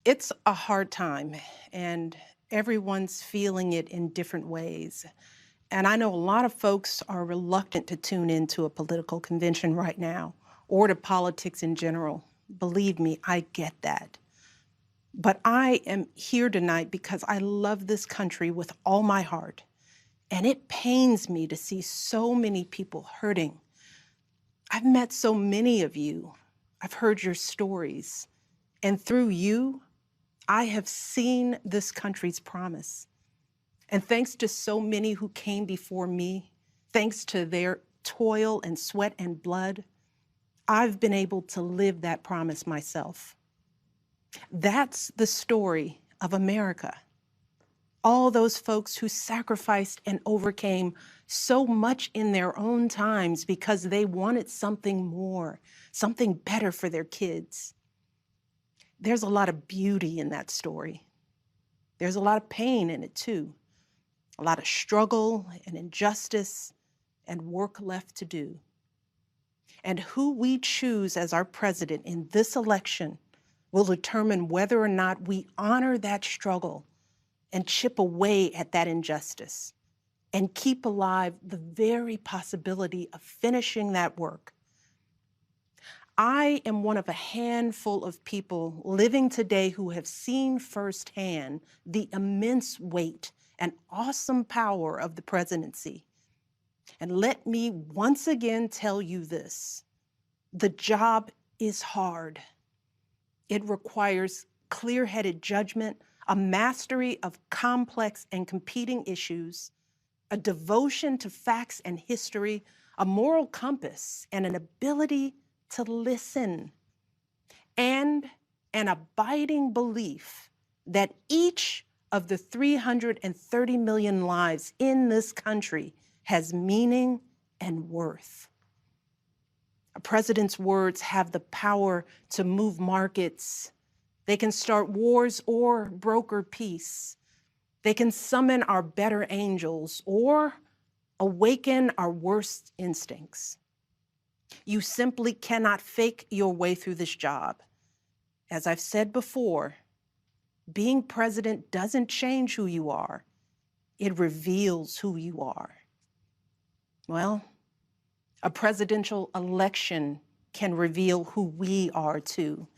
It's a hard time, and everyone's feeling it in different ways. And I know a lot of folks are reluctant to tune into a political convention right now or to politics in general. Believe me, I get that. But I am here tonight because I love this country with all my heart. And it pains me to see so many people hurting. I've met so many of you. I've heard your stories. And through you, I have seen this country's promise. And thanks to so many who came before me, thanks to their toil and sweat and blood, I've been able to live that promise myself. That's the story of America. All those folks who sacrificed and overcame so much in their own times because they wanted something more, something better for their kids. There's a lot of beauty in that story. There's a lot of pain in it too. A lot of struggle and injustice and work left to do. And who we choose as our president in this election will determine whether or not we honor that struggle and chip away at that injustice and keep alive the very possibility of finishing that work. I am one of a handful of people living today who have seen firsthand the immense weight and awesome power of the presidency. And let me once again tell you this: the job is hard. It requires clear-headed judgment, a mastery of complex and competing issues, a devotion to facts and history, a moral compass, and an ability to listen, and an abiding belief that each of the 330 million lives in this country has meaning and worth. A president's words have the power to move markets. They can start wars or broker peace. They can summon our better angels or awaken our worst instincts. You simply cannot fake your way through this job. As I've said before, being president doesn't change who you are. It reveals who you are. Well, a presidential election can reveal who we are too.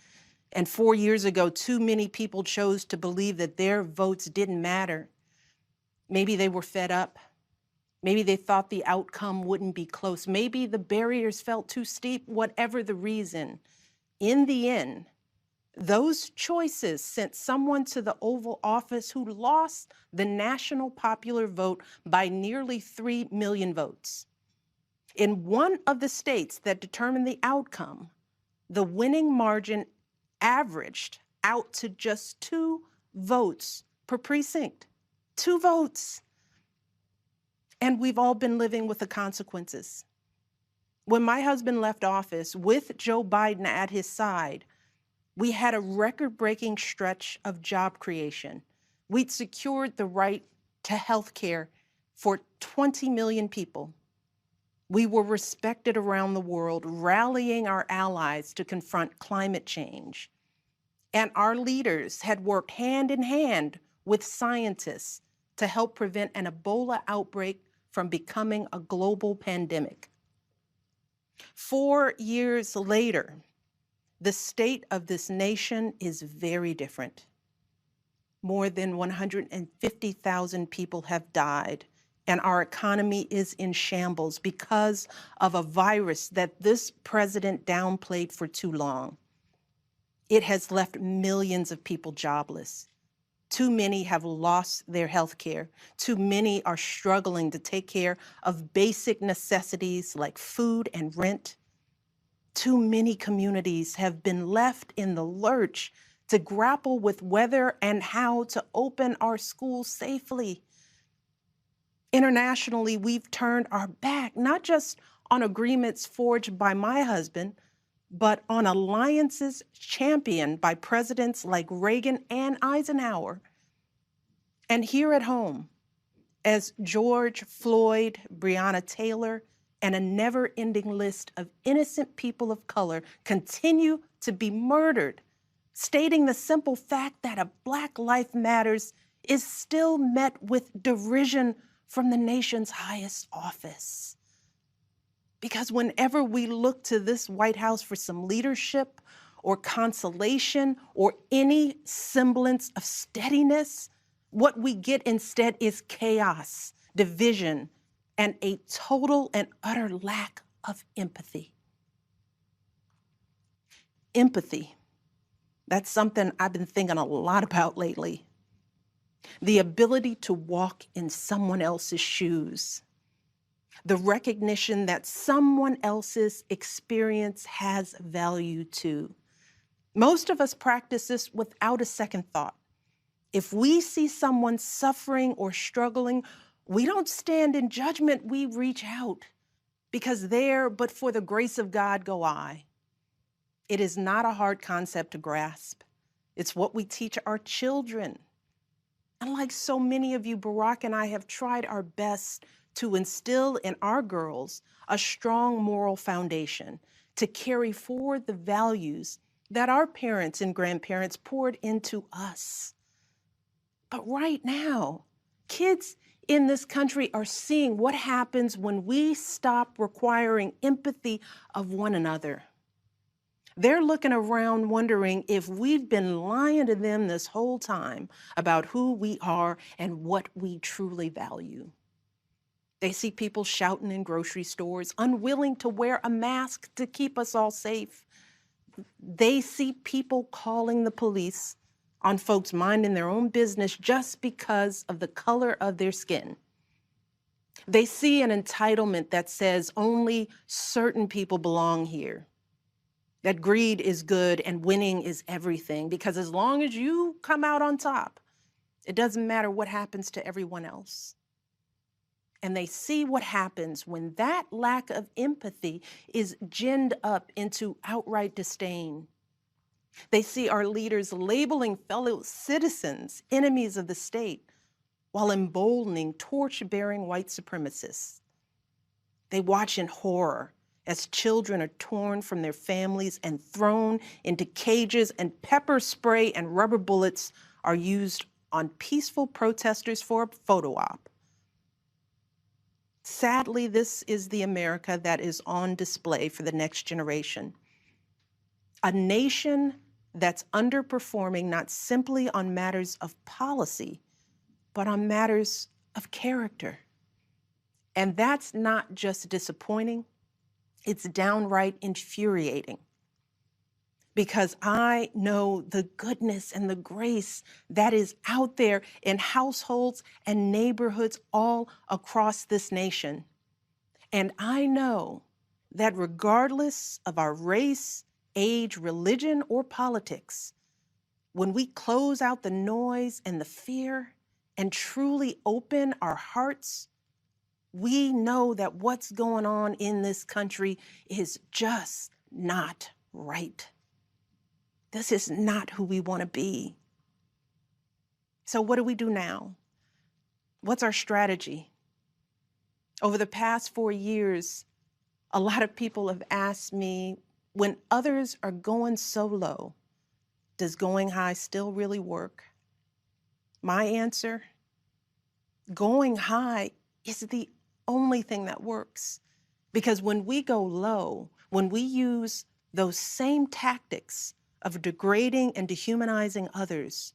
And 4 years ago, too many people chose to believe that their votes didn't matter. Maybe they were fed up. Maybe they thought the outcome wouldn't be close. Maybe the barriers felt too steep, whatever the reason. In the end, those choices sent someone to the Oval Office who lost the national popular vote by nearly 3 million votes. In one of the states that determined the outcome, the winning margin averaged out to just 2 votes per precinct. 2 votes. And we've all been living with the consequences. When my husband left office with Joe Biden at his side, we had a record-breaking stretch of job creation. We'd secured the right to health care for 20 million people. We were respected around the world, rallying our allies to confront climate change. And our leaders had worked hand in hand with scientists to help prevent an Ebola outbreak from becoming a global pandemic. 4 years later, the state of this nation is very different. More than 150,000 people have died, and our economy is in shambles because of a virus that this president downplayed for too long. It has left millions of people jobless. Too many have lost their health care. Too many are struggling to take care of basic necessities like food and rent. Too many communities have been left in the lurch to grapple with whether and how to open our schools safely. Internationally, we've turned our back, not just on agreements forged by my husband, but on alliances championed by presidents like Reagan and Eisenhower. And here at home, as George Floyd, Breonna Taylor, and a never-ending list of innocent people of color continue to be murdered stating the simple fact that a Black life matters is still met with derision from the nation's highest office. Because whenever we look to this White House for some leadership or consolation or any semblance of steadiness, what we get instead is chaos, division, and a total and utter lack of empathy. Empathy, that's something I've been thinking a lot about lately. The ability to walk in someone else's shoes. The recognition that someone else's experience has value too. Most of us practice this without a second thought. If we see someone suffering or struggling, we don't stand in judgment, we reach out. Because there, but for the grace of God, go I. It is not a hard concept to grasp. It's what we teach our children. And like so many of you, Barack and I have tried our best to instill in our girls a strong moral foundation to carry forward the values that our parents and grandparents poured into us. But right now, kids in this country are seeing what happens when we stop requiring empathy of one another. They're looking around wondering if we've been lying to them this whole time about who we are and what we truly value. They see people shouting in grocery stores, unwilling to wear a mask to keep us all safe. They see people calling the police on folks minding their own business just because of the color of their skin. They see an entitlement that says only certain people belong here, that greed is good and winning is everything, because as long as you come out on top, it doesn't matter what happens to everyone else. And they see what happens when that lack of empathy is ginned up into outright disdain. They see our leaders labeling fellow citizens enemies of the state while emboldening torch-bearing white supremacists. They watch in horror as children are torn from their families and thrown into cages, and pepper spray and rubber bullets are used on peaceful protesters for a photo op. Sadly, this is the America that is on display for the next generation. A nation that's underperforming not simply on matters of policy, but on matters of character. And that's not just disappointing, it's downright infuriating. Because I know the goodness and the grace that is out there in households and neighborhoods all across this nation. And I know that regardless of our race, age, religion, or politics, when we close out the noise and the fear and truly open our hearts, we know that what's going on in this country is just not right. This is not who we want to be. So what do we do now? What's our strategy? Over the past 4 years, a lot of people have asked me, when others are going so low, does going high still really work? My answer, going high is the only thing that works. Because when we go low, when we use those same tactics of degrading and dehumanizing others,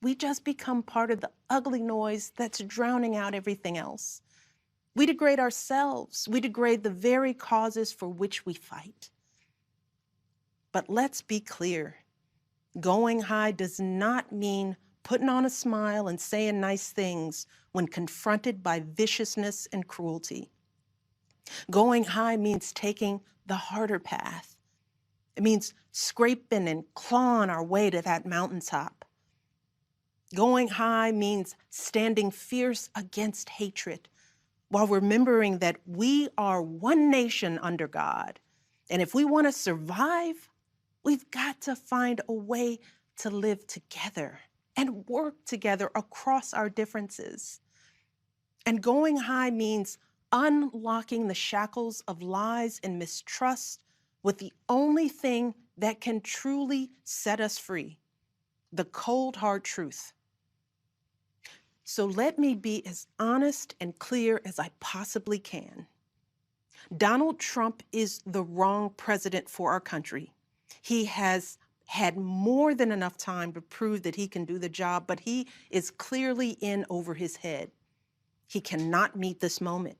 we just become part of the ugly noise that's drowning out everything else. We degrade ourselves. We degrade the very causes for which we fight. But let's be clear. Going high does not mean putting on a smile and saying nice things when confronted by viciousness and cruelty. Going high means taking the harder path. It means scraping and clawing our way to that mountaintop. Going high means standing fierce against hatred while remembering that we are one nation under God. And if we want to survive, we've got to find a way to live together and work together across our differences. And going high means unlocking the shackles of lies and mistrust with the only thing that can truly set us free, the cold, hard truth. So let me be as honest and clear as I possibly can. Donald Trump is the wrong president for our country. He has had more than enough time to prove that he can do the job, but he is clearly in over his head. He cannot meet this moment.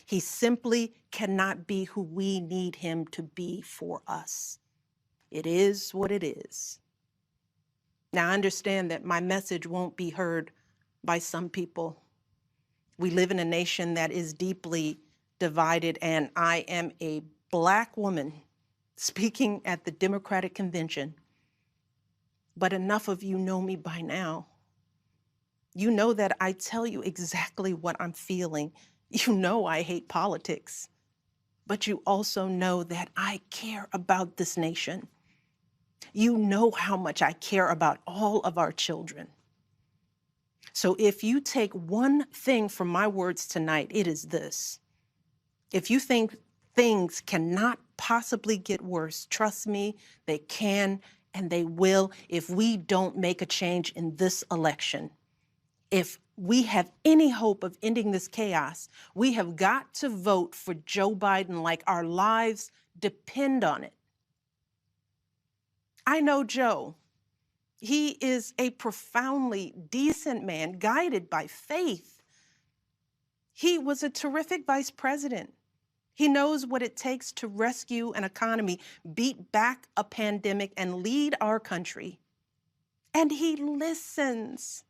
He simply cannot be who we need him to be for us. It is what it is. Now, I understand that my message won't be heard by some people. We live in a nation that is deeply divided, and I am a Black woman speaking at the Democratic Convention. But enough of you know me by now. You know that I tell you exactly what I'm feeling. You know I hate politics, but you also know that I care about this nation. You know how much I care about all of our children. So if you take one thing from my words tonight, it is this. If you think things cannot possibly get worse, trust me, they can and they will if we don't make a change in this election. If we have any hope of ending this chaos, we have got to vote for Joe Biden like our lives depend on it. I know Joe. He is a profoundly decent man, guided by faith. He was a terrific vice president. He knows what it takes to rescue an economy, beat back a pandemic, and lead our country. And he listens.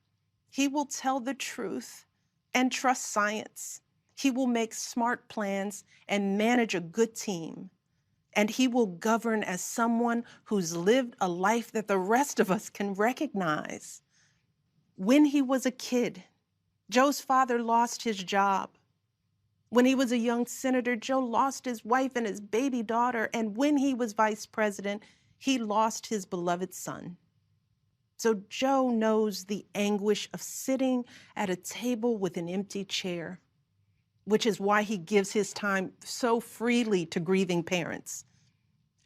He will tell the truth and trust science. He will make smart plans and manage a good team. And he will govern as someone who's lived a life that the rest of us can recognize. When he was a kid, Joe's father lost his job. When he was a young senator, Joe lost his wife and his baby daughter. And when he was vice president, he lost his beloved son. So Joe knows the anguish of sitting at a table with an empty chair, which is why he gives his time so freely to grieving parents.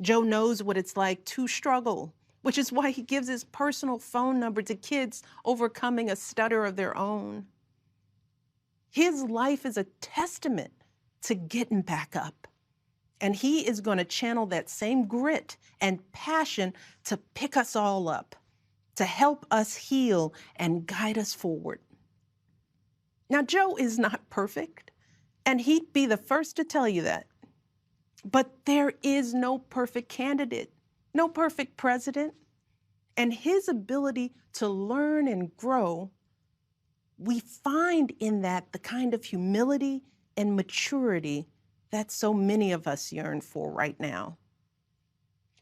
Joe knows what it's like to struggle, which is why he gives his personal phone number to kids overcoming a stutter of their own. His life is a testament to getting back up. And he is going to channel that same grit and passion to pick us all up, to help us heal and guide us forward. Now, Joe is not perfect, and he'd be the first to tell you that. But there is no perfect candidate, no perfect president. And his ability to learn and grow, we find in that the kind of humility and maturity that so many of us yearn for right now.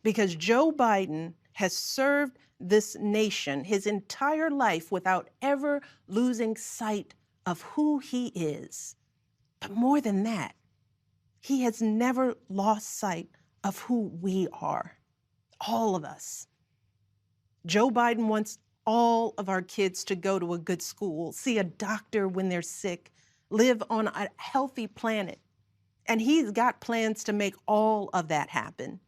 Because Joe Biden has served this nation his entire life without ever losing sight of who he is. But more than that, he has never lost sight of who we are, all of us. Joe Biden wants all of our kids to go to a good school, see a doctor when they're sick, live on a healthy planet. And he's got plans to make all of that happen.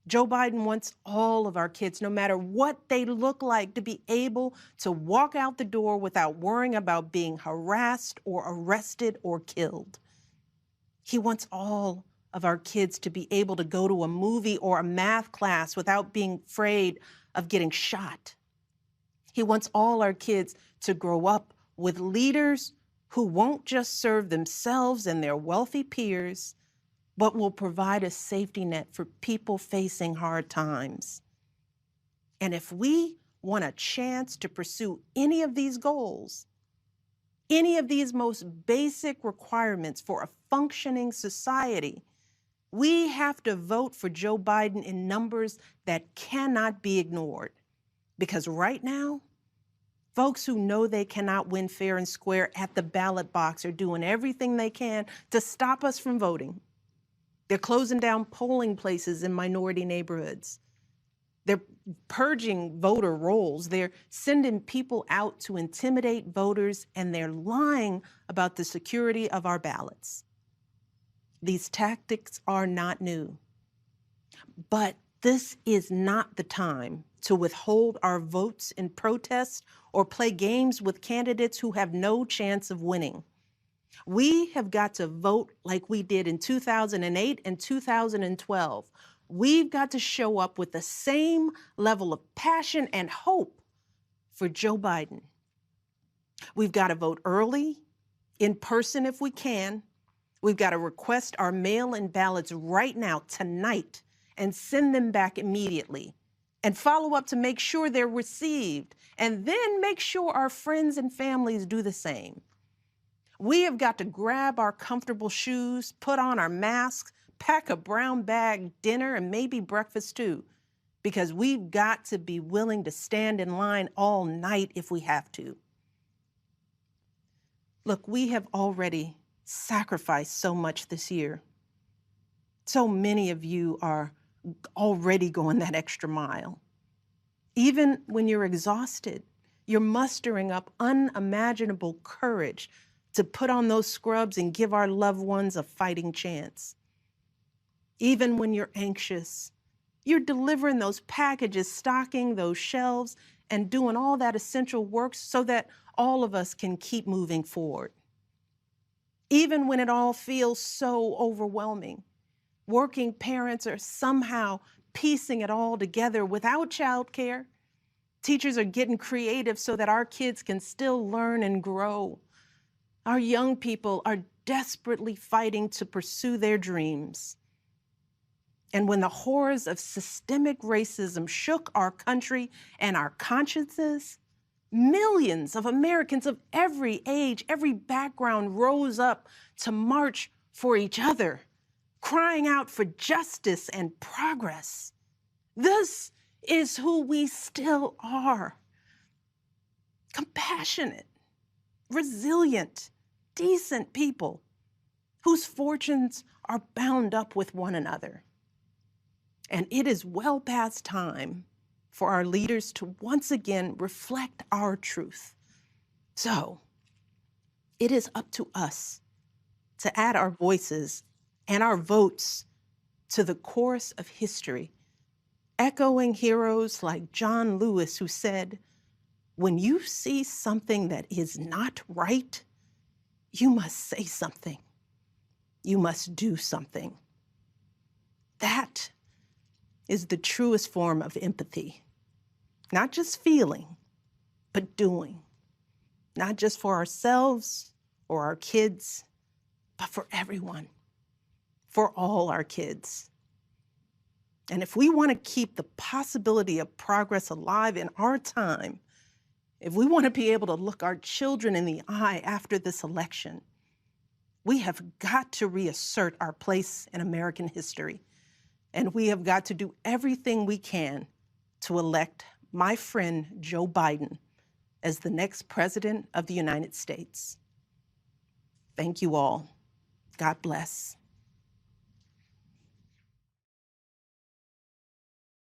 Joe Biden wants all of our kids, no matter what they look like, to be able to walk out the door without worrying about being harassed or arrested or killed. He wants all of our kids to be able to go to a movie or a math class without being afraid of getting shot. He wants all our kids to grow up with leaders who won't just serve themselves and their wealthy peers, but will provide a safety net for people facing hard times. And if we want a chance to pursue any of these goals, any of these most basic requirements for a functioning society, we have to vote for Joe Biden in numbers that cannot be ignored. Because right now, folks who know they cannot win fair and square at the ballot box are doing everything they can to stop us from voting. They're closing down polling places in minority neighborhoods. They're purging voter rolls. They're sending people out to intimidate voters, and they're lying about the security of our ballots. These tactics are not new. But This is not the time to withhold our votes in protest or play games with candidates who have no chance of winning. We have got to vote like we did in 2008 and 2012. We've got to show up with the same level of passion and hope for Joe Biden. We've got to vote early, in person if we can. We've got to request our mail-in ballots right now, tonight, and send them back immediately. And follow up to make sure they're received. And then make sure our friends and families do the same. We have got to grab our comfortable shoes, put on our masks, pack a brown bag dinner, and maybe breakfast too, because we've got to be willing to stand in line all night if we have to. Look, we have already sacrificed so much this year. So many of you are already going that extra mile. Even when you're exhausted, you're mustering up unimaginable courage to put on those scrubs and give our loved ones a fighting chance. Even when you're anxious, you're delivering those packages, stocking those shelves, and doing all that essential work so that all of us can keep moving forward. Even when it all feels so overwhelming, working parents are somehow piecing it all together without childcare. Teachers are getting creative so that our kids can still learn and grow. Our young people are desperately fighting to pursue their dreams. And when the horrors of systemic racism shook our country and our consciences, millions of Americans of every age, every background rose up to march for each other, crying out for justice and progress. This is who we still are. Compassionate, resilient, decent people whose fortunes are bound up with one another. And it is well past time for our leaders to once again reflect our truth. So it is up to us to add our voices and our votes to the chorus of history, echoing heroes like John Lewis, who said, "When you see something that is not right, you must say something. You must do something." That is the truest form of empathy. Not just feeling, but doing. Not just for ourselves or our kids, but for everyone, for all our kids. And if we want to keep the possibility of progress alive in our time, if we want to be able to look our children in the eye after this election, we have got to reassert our place in American history. And we have got to do everything we can to elect my friend Joe Biden as the next president of the United States. Thank you all. God bless.